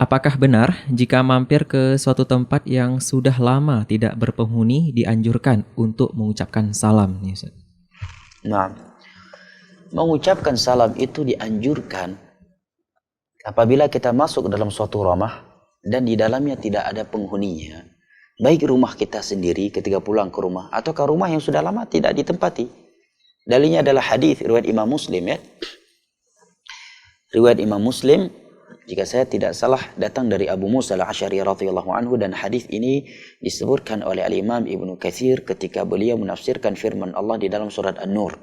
Apakah benar jika mampir ke suatu tempat yang sudah lama tidak berpenghuni dianjurkan untuk mengucapkan salam? Nah, mengucapkan salam itu dianjurkan apabila kita masuk ke dalam suatu rumah dan di dalamnya tidak ada penghuninya. Baik rumah kita sendiri ketika pulang ke rumah atau ke rumah yang sudah lama tidak ditempati. Dalilnya adalah hadis riwayat Imam Muslim ya. Riwayat Imam Muslim, jika saya tidak salah, datang dari Abu Musa al-Asy'ari radhiyallahu anhu, dan hadis ini disebutkan oleh Al-Imam Ibnu Katsir ketika beliau menafsirkan firman Allah di dalam surat An-Nur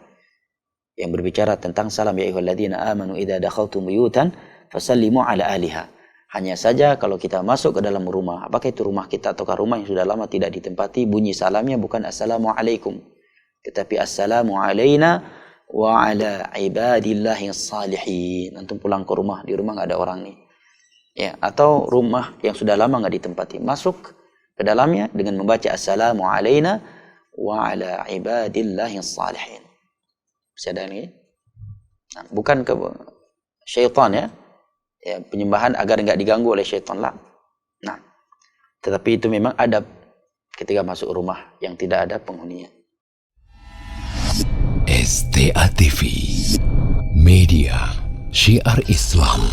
yang berbicara tentang salam ya ayyuhalladzina amanu idza dakhaltum buyutan fasallimu ala ahliha. Hanya saja kalau kita masuk ke dalam rumah, apakah itu rumah kita atau rumah yang sudah lama tidak ditempati, bunyi salamnya bukan assalamualaikum, tetapi assalamu alaina wa ala ibadillahi salihin. Antum pulang ke rumah, di rumah nggak ada orang nih, ya, atau rumah yang sudah lama nggak ditempati, masuk ke dalamnya dengan membaca assalamu alaina wa ala ibadillahi salihin. Bisa ada ini? Nah, bukan ke syaitan ya, penyembahan agar nggak diganggu oleh syaitan lah. Nah, tetapi itu memang adab ketika masuk rumah yang tidak ada penghuninya. STA TV Media Syiar Islam.